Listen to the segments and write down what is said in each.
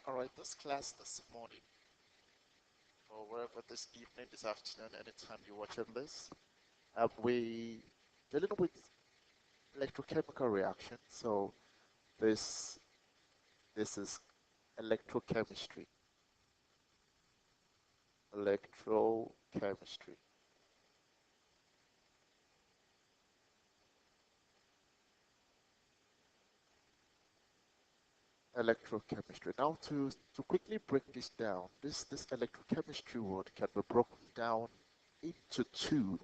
Alright, this class this morning, or wherever this evening, this afternoon, anytime you're watching this, we dealing with electrochemical reaction. So this this is electrochemistry. Electrochemistry. Electrochemistry. Now to quickly break this down, this electrochemistry word can be broken down into two,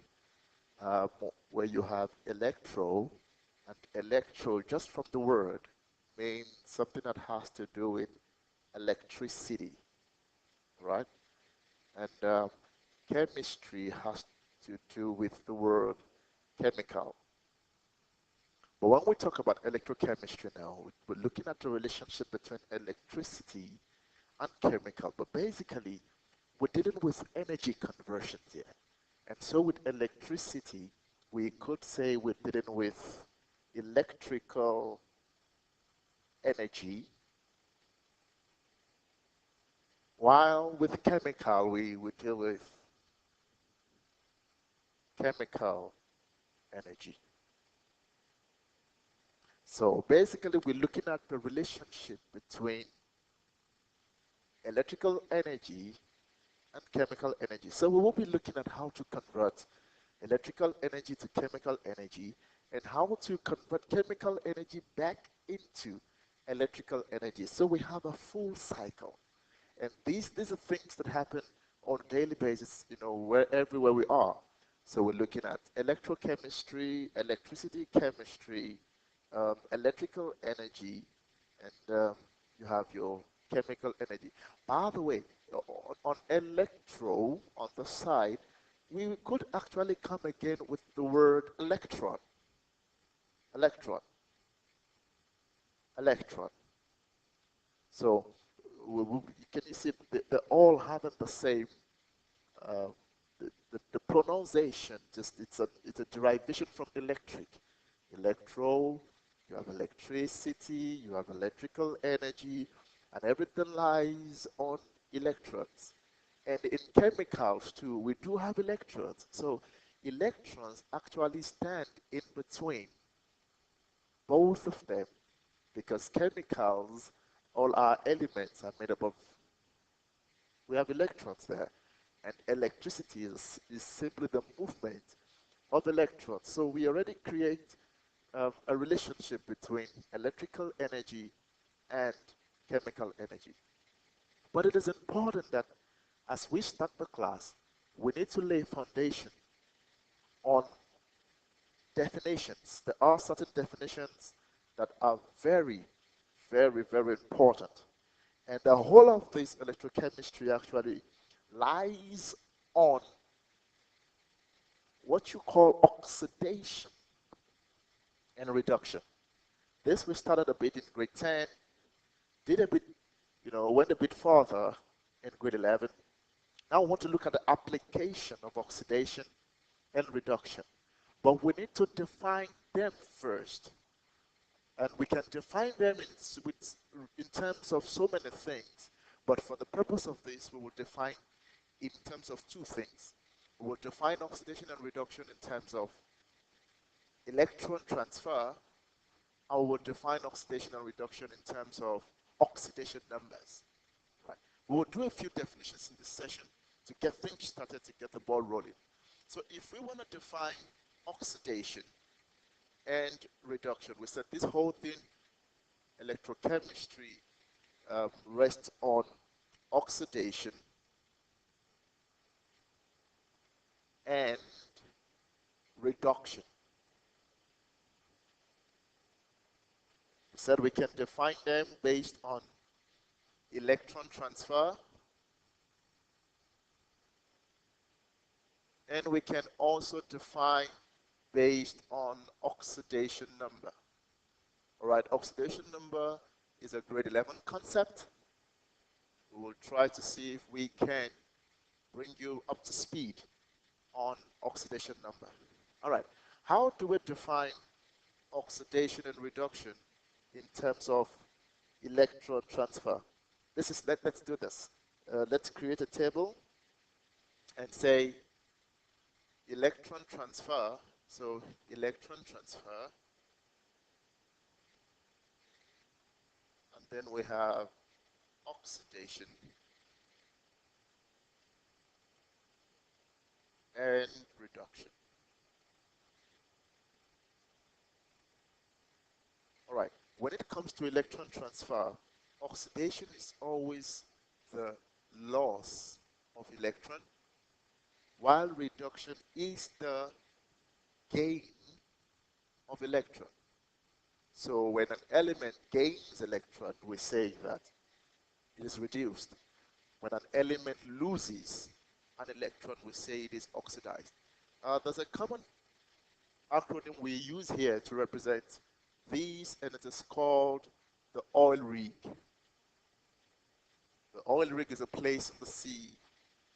um, where you have electro and electro just from the word means something that has to do with electricity, right? And chemistry has to do with the word chemical. But when we talk about electrochemistry now, we're looking at the relationship between electricity and chemical. But basically, we're dealing with energy conversion here. And so with electricity, we could say we're dealing with electrical energy, while with chemical, we deal with chemical energy. So basically, we're looking at the relationship between electrical energy and chemical energy. So we will be looking at how to convert electrical energy to chemical energy and how to convert chemical energy back into electrical energy. So we have a full cycle. And these are things that happen on a daily basis, everywhere we are. So we're looking at electrochemistry, electricity chemistry, electrical energy, and you have your chemical energy. By the way, on electro, on the side, we could actually come again with the word electron, electron, electron. So can you see they're all having the same uh, the pronunciation, just it's a derivation from electric. Electro, you have electricity, you have electrical energy, and everything lies on electrons. And in chemicals too, we do have electrons. So electrons actually stand in between both of them because chemicals, all our elements are made up of, we have electrons there. And electricity is simply the movement of electrons. So we already create a relationship between electrical energy and chemical energy. But it is important that as we start the class, we need to lay foundation on definitions. There are certain definitions that are very, very, very important. And the whole of this electrochemistry actually lies on what you call oxidation and reduction. This we started a bit in grade 10, did a bit, went a bit further in grade 11. Now I want to look at the application of oxidation and reduction. But we need to define them first. And we can define them in terms of so many things. But for the purpose of this, we will define in terms of two things. We will define oxidation and reduction in terms of electron transfer. I will define oxidation and reduction in terms of oxidation numbers. Right. We will do a few definitions in this session to get things started, to get the ball rolling. So if we want to define oxidation and reduction, we said this whole thing, electrochemistry, rests on oxidation and reduction. We said we can define them based on electron transfer, and we can also define based on oxidation number. All right, oxidation number is a grade 11 concept. We will try to see if we can bring you up to speed on oxidation number. All right, how do we define oxidation and reduction in terms of electron transfer? let's do this. Let's create a table and say electron transfer. So electron transfer, and then we have oxidation and reduction. All right. When it comes to electron transfer, oxidation is always the loss of electron, while reduction is the gain of electron. So when an element gains electron, we say that it is reduced. When an element loses an electron, we say it is oxidized. There's a common acronym we use here to represent these, and it is called the oil rig. The oil rig is a place in the sea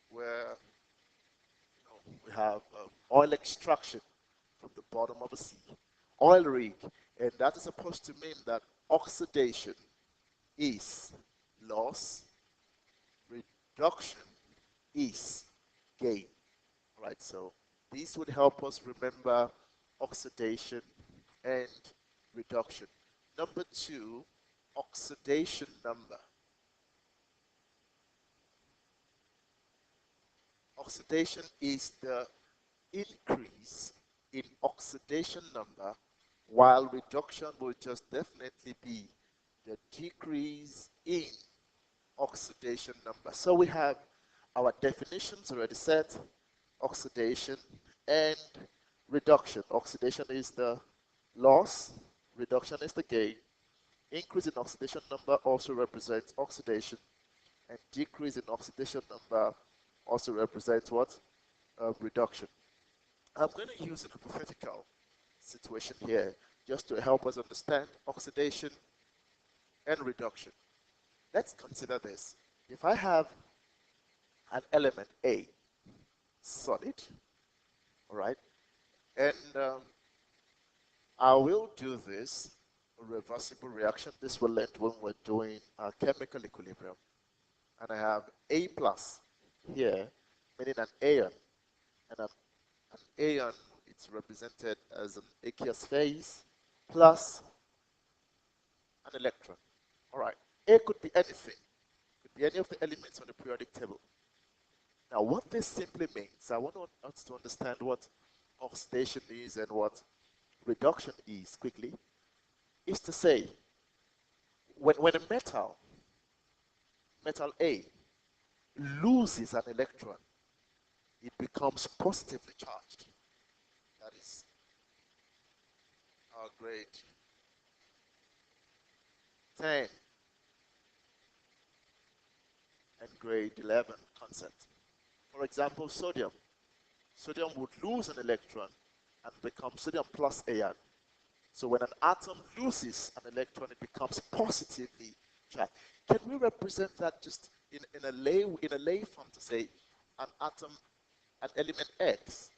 where we have oil extraction from the bottom of the sea. Oil rig, and that is supposed to mean that oxidation is loss, reduction is gain. All right, so these would help us remember oxidation and reduction. Number two, oxidation number. Oxidation is the increase in oxidation number, while reduction will just definitely be the decrease in oxidation number. So we have our definitions already set: oxidation and reduction. Oxidation is the loss, reduction is the gain. Increase in oxidation number also represents oxidation, and decrease in oxidation number also represents what? Reduction. I'm going to use a hypothetical situation here just to help us understand oxidation and reduction. Let's consider this. If I have an element A, solid, all right, and I will do this reversible reaction. This will end when we're doing chemical equilibrium. And I have A plus here, meaning an ion, and an ion, it's represented as an aqueous phase plus an electron. All right, A could be anything, could be any of the elements on the periodic table. Now, what this simply means, I want us to understand what oxidation is and what reduction is quickly, is to say, when a metal A, loses an electron, it becomes positively charged. That is our grade 10 and grade 11 concept. For example, sodium. Sodium would lose an electron and become sodium plus ion. So when an atom loses an electron, it becomes positively charged. Can we represent that just in a lay form to say an atom, an element X,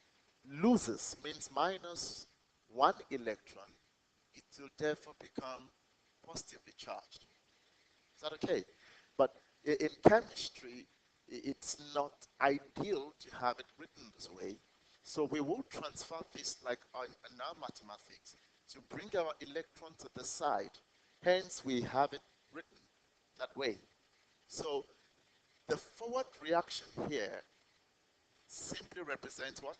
loses means minus one electron, it will therefore become positively charged. Is that okay? But in chemistry, it's not ideal to have it written this way. So we will transfer this like in our mathematics to bring our electron to the side. Hence, we have it written that way. So the forward reaction here simply represents what?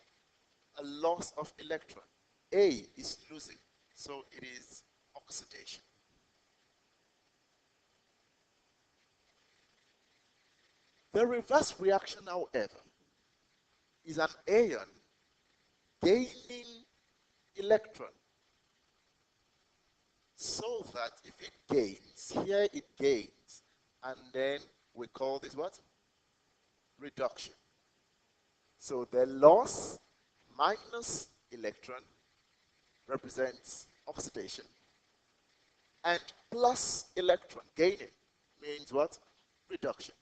A loss of electron. A is losing, so it is oxidation. The reverse reaction, however, is an ion gaining electron, so that if it gains, here it gains, and then we call this what? Reduction. So the loss minus electron represents oxidation, and plus electron gaining means what? Reduction.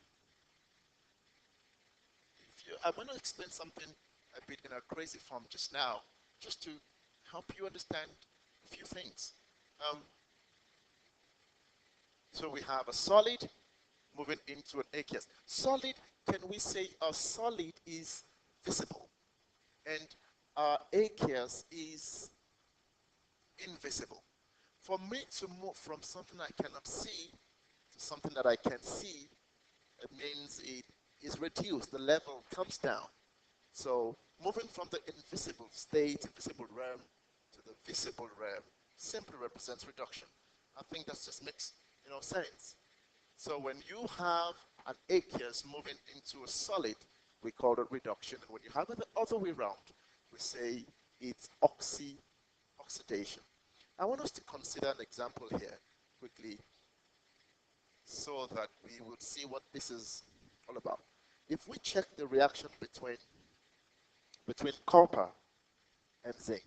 I'm going to explain something a bit in a crazy form just now, just to help you understand a few things. So we have a solid moving into an aqueous. Solid, can we say a solid is visible and aqueous is invisible? For me to move from something I cannot see to something that I can see, it means it is reduced, the level comes down. So moving from the invisible state, invisible realm, to the visible realm simply represents reduction. I think that just makes sense. So when you have an aqueous moving into a solid, we call it reduction. And when you have it the other way around, we say it's oxidation. I want us to consider an example here quickly so that we will see what this is all about. If we check the reaction between copper and zinc,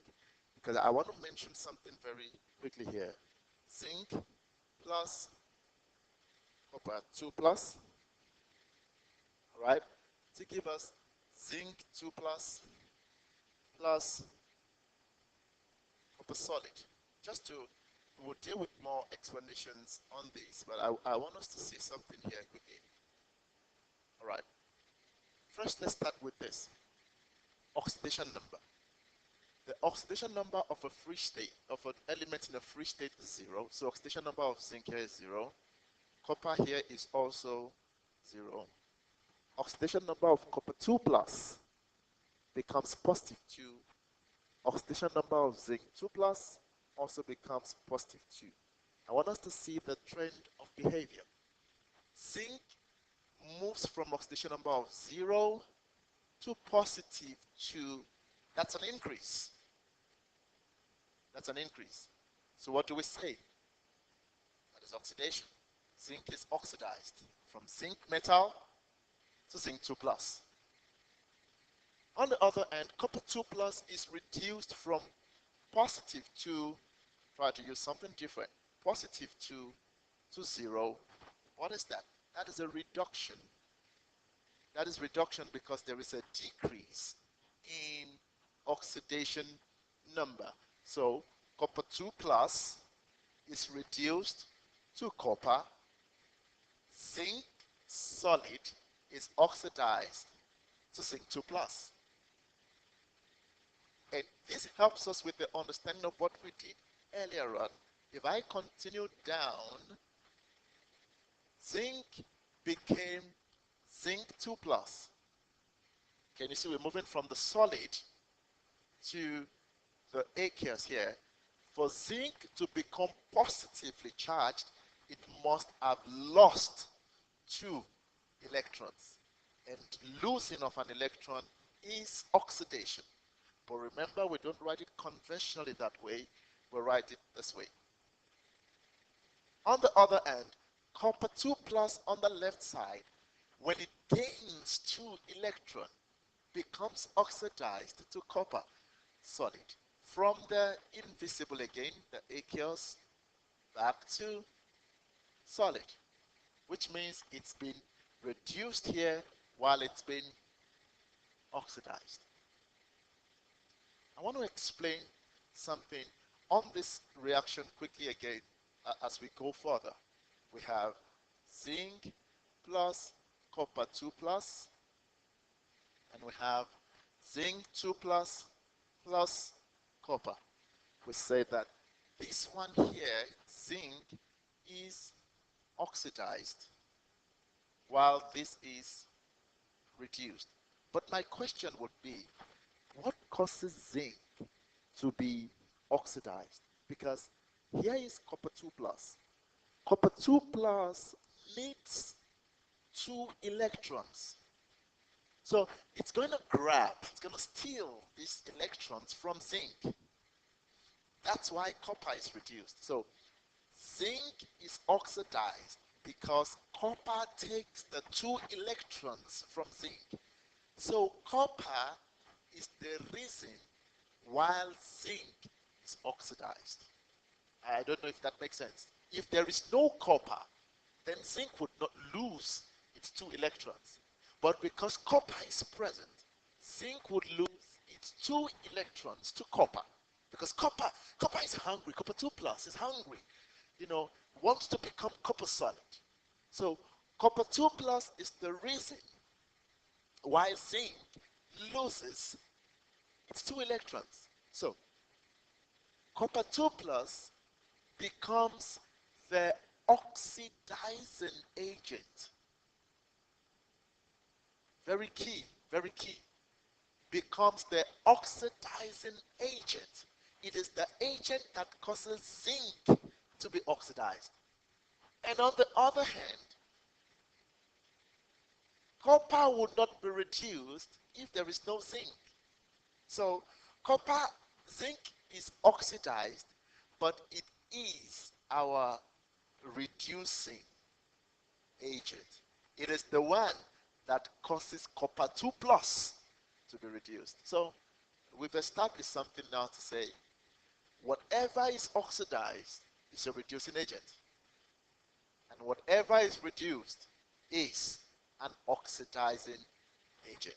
because I want to mention something very quickly here. Zinc plus copper 2 plus, all right, to give us zinc 2 plus plus copper solid. Just to, we'll deal with more explanations on this, but I want us to see something here quickly. All right. First, let's start with this oxidation number. The oxidation number of a free state, of an element in a free state is 0. So oxidation number of zinc here is 0. Copper here is also 0. Oxidation number of copper 2 plus becomes positive 2. Oxidation number of zinc 2 plus also becomes positive 2. I want us to see the trend of behavior. Zinc moves from oxidation number of 0 to positive 2. That's an increase. That's an increase. So what do we say? That is oxidation. Zinc is oxidized from zinc metal to zinc 2 plus. On the other hand, copper 2 plus is reduced from positive 2, try to use something different, positive 2 to 0. What is that? That is a reduction. That is reduction because there is a decrease in oxidation number. So copper 2 plus is reduced to copper. Zinc solid is oxidized to zinc 2 plus. And this helps us with the understanding of what we did earlier on. If I continue down, zinc became zinc 2 plus. Can you see we're moving from the solid to the aqueous here? For zinc to become positively charged, it must have lost 2 electrons. And losing of an electron is oxidation. But remember, we don't write it conventionally that way. We write it this way. On the other hand, copper 2 plus on the left side, when it gains 2 electrons, becomes oxidized to copper solid. From the invisible again, the aqueous, back to solid, which means it's been reduced here while it's been oxidized. I want to explain something on this reaction quickly again as we go further. We have zinc plus copper 2 plus, and we have zinc 2 plus plus copper. We say that this one here, zinc, is oxidized while this is reduced. But my question would be, what causes zinc to be oxidized? Because here is copper 2 plus. Copper 2 plus needs 2 electrons. So it's going to grab, it's going to steal these electrons from zinc. That's why copper is reduced. So zinc is oxidized because copper takes the 2 electrons from zinc. So copper is the reason why zinc is oxidized. I don't know if that makes sense. If there is no copper, then zinc would not lose its 2 electrons. But because copper is present, zinc would lose its 2 electrons to copper. Because copper is hungry. Copper 2 plus is hungry. Wants to become copper solid. So Copper 2 plus is the reason why zinc loses its 2 electrons. So copper 2 plus becomes the oxidizing agent. Very key, very key. Becomes the oxidizing agent. It is the agent that causes zinc to be oxidized. And on the other hand, copper would not be reduced if there is no zinc. So zinc is oxidized, but it is our reducing agent. It is the one that causes copper 2 plus to be reduced. So we've established something now to say whatever is oxidized is a reducing agent, and whatever is reduced is an oxidizing agent.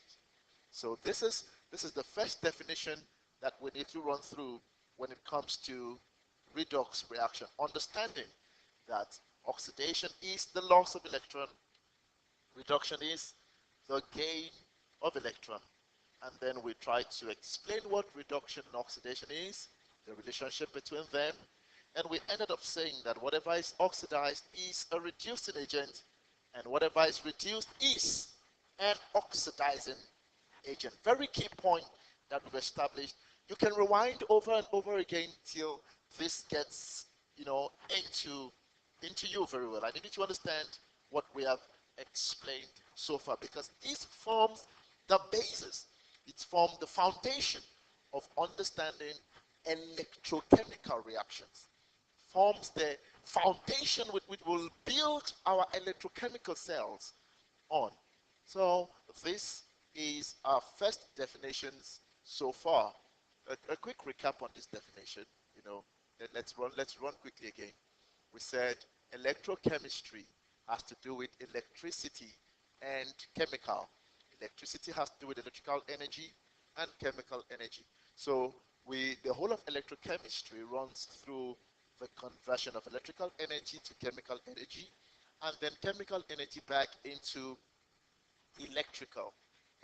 So this is the first definition that we need to run through when it comes to redox reaction. Understanding that oxidation is the loss of electron, reduction is the gain of electron. And then we try to explain what reduction and oxidation is, the relationship between them, and we ended up saying that whatever is oxidized is a reducing agent, and whatever is reduced is an oxidizing agent. Very key point that we've established. You can rewind over and over again till this gets, into you very well. I need you to understand what we have explained so far, because this forms the basis. It forms the foundation of understanding electrochemical reactions. Forms the foundation with which we'll build our electrochemical cells on. So this is our first definitions so far. A quick recap on this definition. Let's run quickly again. We said electrochemistry has to do with electricity and chemical. Electricity has to do with electrical energy and chemical energy. So the whole of electrochemistry runs through the conversion of electrical energy to chemical energy, and then chemical energy back into electrical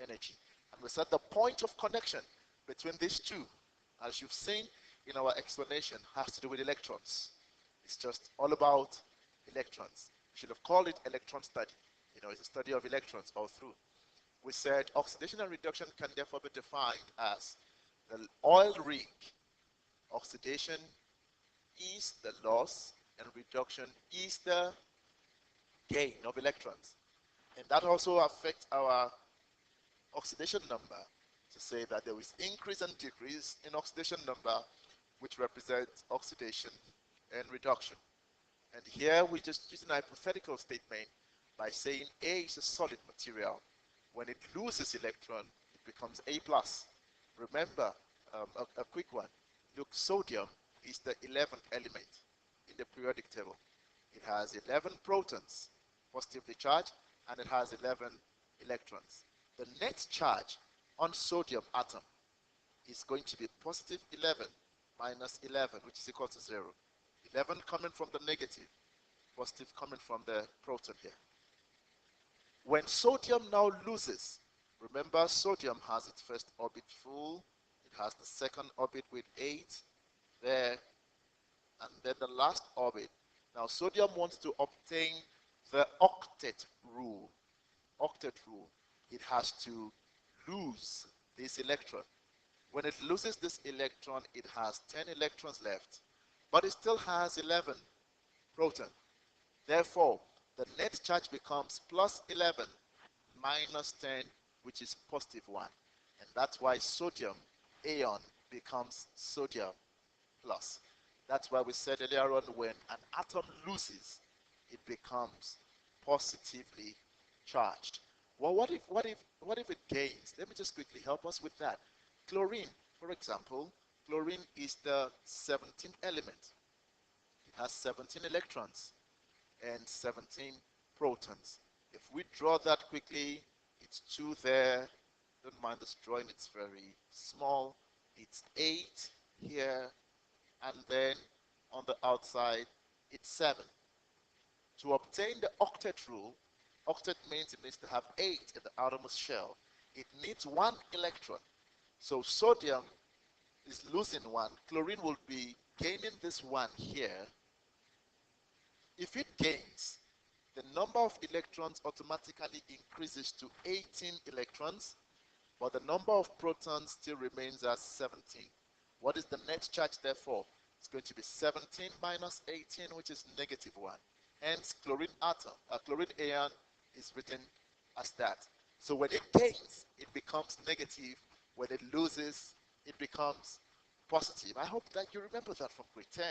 energy. And we said the point of connection between these two, as you've seen in our explanation, has to do with electrons. It's just all about electrons. We should have called it electron study. It's a study of electrons all through. We said oxidation and reduction can therefore be defined as the oil rig. Oxidation is the loss and reduction is the gain of electrons. And that also affects our oxidation number, to say that there is increase and decrease in oxidation number, which represents oxidation and reduction. And here we just use an hypothetical statement by saying A is a solid material. When it loses electron, it becomes A plus. Remember, a quick one. Look, sodium is the 11th element in the periodic table. It has 11 protons, positively charged, and it has 11 electrons. The net charge on sodium atom is going to be positive 11 minus 11, which is equal to 0. 11 coming from the negative, positive coming from the proton here. When sodium now loses, remember sodium has its first orbit full, it has the second orbit with 8 there, and then the last orbit. Now sodium wants to obtain the octet rule. Octet rule. It has to lose this electron. When it loses this electron, it has 10 electrons left, but it still has 11 proton. Therefore, the net charge becomes plus 11 minus 10, which is positive 1. And that's why sodium ion becomes sodium plus. That's why we said earlier on, when an atom loses, it becomes positively charged. Well, what if it gains? Let me just quickly help us with that. Chlorine, for example, chlorine is the 17th element. It has 17 electrons and 17 protons. If we draw that quickly, it's 2 there. Don't mind this drawing, it's very small. It's 8 here, and then on the outside, it's 7. To obtain the octet rule, Octet means it needs to have 8 in the outermost shell. It needs 1 electron. So sodium is losing 1. Chlorine will be gaining this 1 here. If it gains, the number of electrons automatically increases to 18 electrons, but the number of protons still remains as 17. What is the net charge therefore? It's going to be 17 minus 18, which is negative 1. Hence, chlorine ion is written as that. So when it gains, it becomes negative. When it loses, it becomes positive. I hope that you remember that from grade 10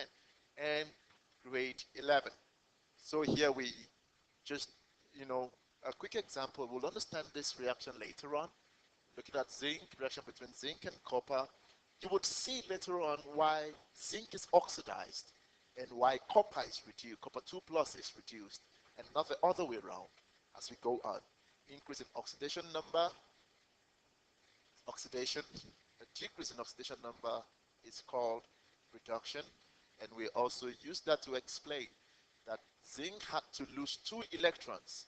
and grade 11. So here we just, a quick example. We'll understand this reaction later on. Looking at zinc, reaction between zinc and copper, you would see later on why zinc is oxidized and why copper is reduced, copper 2 plus is reduced, and not the other way around as we go on. Increase in oxidation number, oxidation, a decrease in oxidation number is called reduction, and we also use that to explain that zinc had to lose 2 electrons,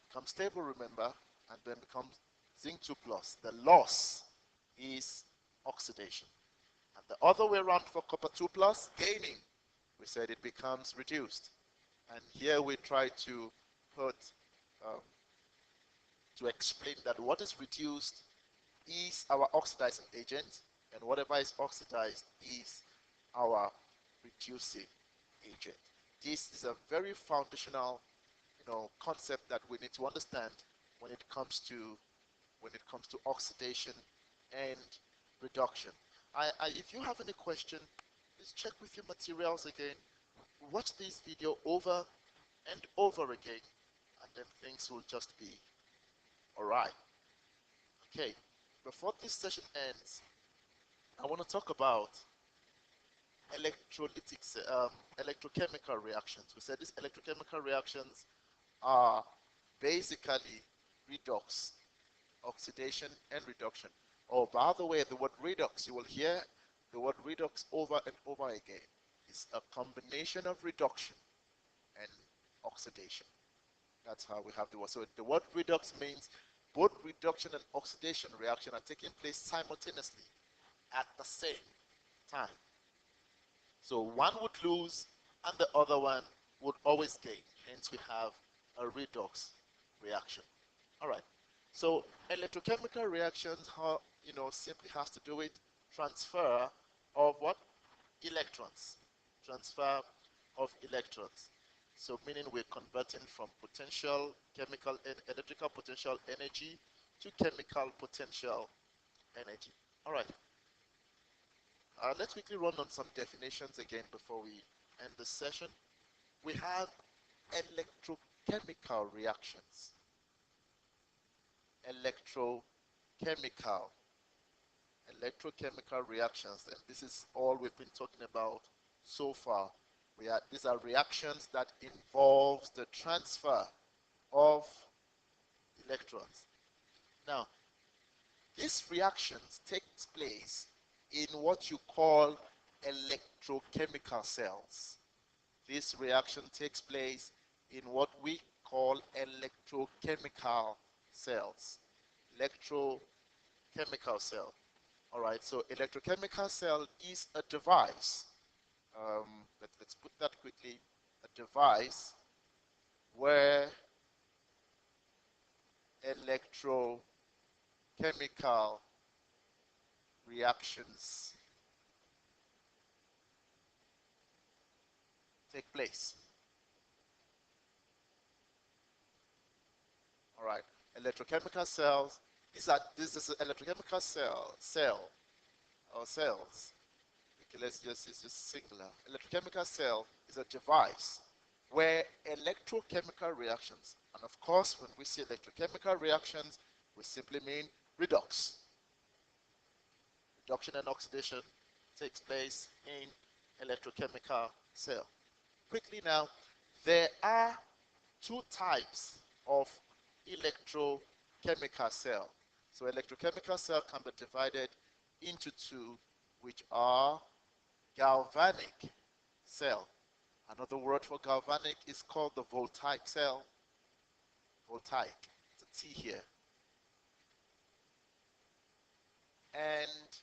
become stable, remember, and then becomes zinc 2 plus. The loss is oxidation. And the other way around for copper 2 plus, gaining, we said it becomes reduced. And here we try to put, um, to explain that what is reduced is our oxidizing agent, and whatever is oxidized is our reducing agent. This is a very foundational, concept that we need to understand when it comes to oxidation and reduction. If you have any question, please check with your materials again. Watch this video over and over again, and then things will just be all right. Okay, before this session ends, I want to talk about electrochemical reactions. We said these electrochemical reactions are basically redox, oxidation, and reduction. Oh, by the way, the word redox, you will hear the word redox over and over again. It's a combination of reduction and oxidation. That's how we have the word. So the word redox means both reduction and oxidation reaction are taking place simultaneously at the same time. So one would lose and the other one would always gain. Hence we have a redox reaction. All right. So electrochemical reactions, simply has to do with transfer of what? Electrons. Transfer of electrons. So meaning we're converting from potential chemical and electrical potential energy to chemical potential energy. All right. Let's quickly run on some definitions again before we end this session. We have electrochemical reactions. Electrochemical reactions, and this is all we've been talking about so far. These are reactions that involves the transfer of electrons. Now, these reactions takes place in what you call electrochemical cells. This reaction takes place in what we call electrochemical cells. Electrochemical cell. All right, so electrochemical cell is a device. Let's put that quickly. A device where electrochemical reactions take place. All right, electrochemical cells. This is an electrochemical cell or cells. Okay, let's just use just singular. Electrochemical cell is a device where electrochemical reactions, and of course, when we say electrochemical reactions, we simply mean redox. Reduction and oxidation takes place in electrochemical cell. Quickly now, there are two types of electrochemical cell. So electrochemical cell can be divided into two, which are galvanic cell. Another word for galvanic is called the voltaic cell. voltaic, it's a T here, and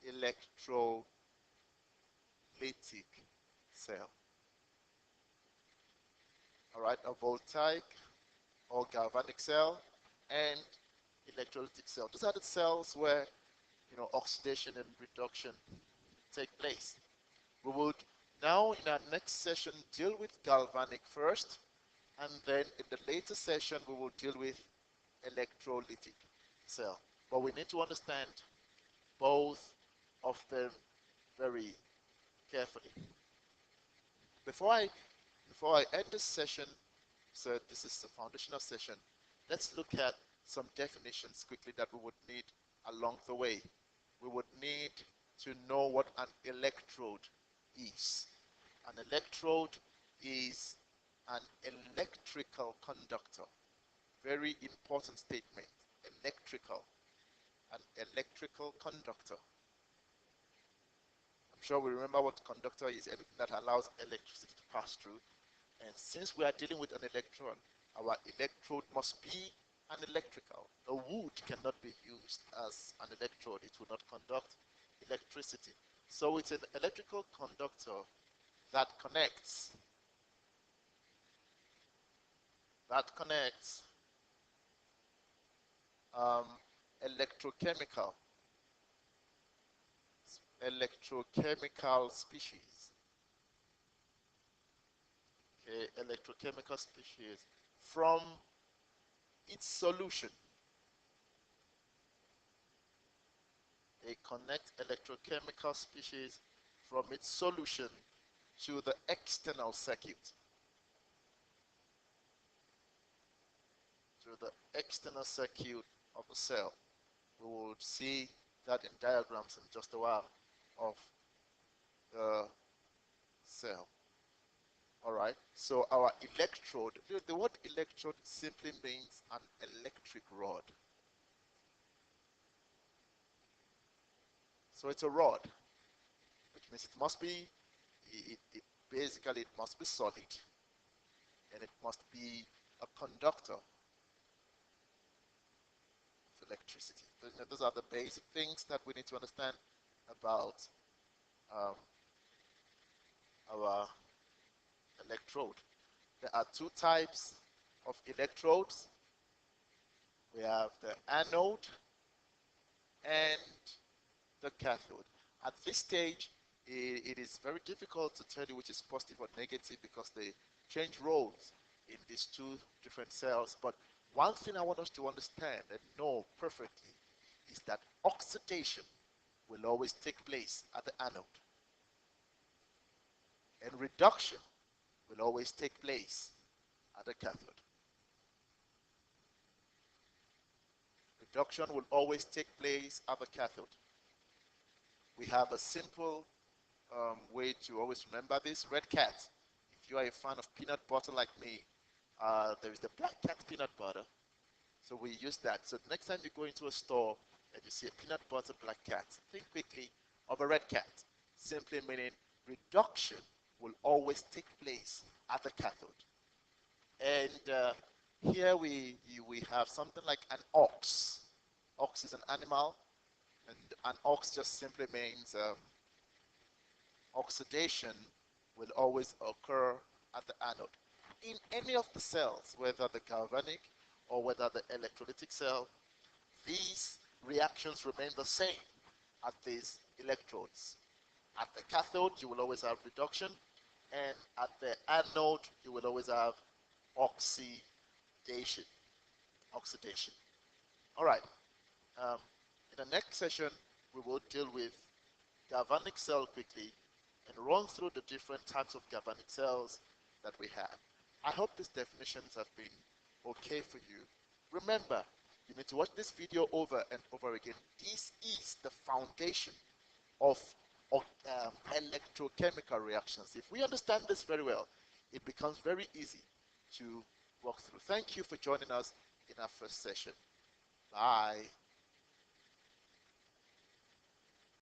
electrolytic cell. All right, a voltaic or galvanic cell and electrolytic cell. These are the cells where oxidation and reduction take place. We would now in our next session deal with galvanic first, and then in the later session we will deal with electrolytic cell. But we need to understand both of them very carefully. Before I before I end this session, so this is the foundational session, let's look at some definitions quickly that we would need along the way. We would need to know what an electrode is. An electrode is an electrical conductor. Very important statement. Electrical. An electrical conductor. I'm sure we remember what conductor is, anything that allows electricity to pass through. And since we are dealing with an electron, our electrode must be an electrical. A wood cannot be used as an electrode. It will not conduct electricity. So it's an electrical conductor that connects um, electrochemical species. Okay, electrochemical species from its solution. They connect electrochemical species from its solution to the external circuit. To the external circuit of the cell. We will see that in diagrams in just a while of the cell. Alright, so our electrode, the word electrode simply means an electric rod. So it's a rod, which means it must be, basically it must be solid, and it must be a conductor of electricity. Those are the basic things that we need to understand about um, our electrode. There are two types of electrodes. We have the anode and the cathode. At this stage, it is very difficult to tell you which is positive or negative because they change roles in these two different cells. But one thing I want us to understand and know perfectly is that oxidation will always take place at the anode, and reduction will always take place at the cathode. Reduction will always take place at the cathode. We have a simple way to always remember this. Red Cat. If you are a fan of peanut butter like me, there is the Black Cat peanut butter. So we use that. So next time you go into a store and you see a peanut butter Black Cat, think quickly of a Red Cat, simply meaning reduction will always take place at the cathode. And here we have something like an ox. Ox is an animal, and an ox just simply means oxidation will always occur at the anode. In any of the cells, whether the galvanic or whether the electrolytic cell, these reactions remain the same at these electrodes. At the cathode, you will always have reduction, and at the anode, you will always have oxidation. Oxidation. All right. Um, in the next session, we will deal with galvanic cell quickly and run through the different types of galvanic cells that we have. I hope these definitions have been okay for you. Remember, you need to watch this video over and over again. This is the foundation of electrochemical reactions. If we understand this very well, it becomes very easy to walk through. Thank you for joining us in our first session. Bye.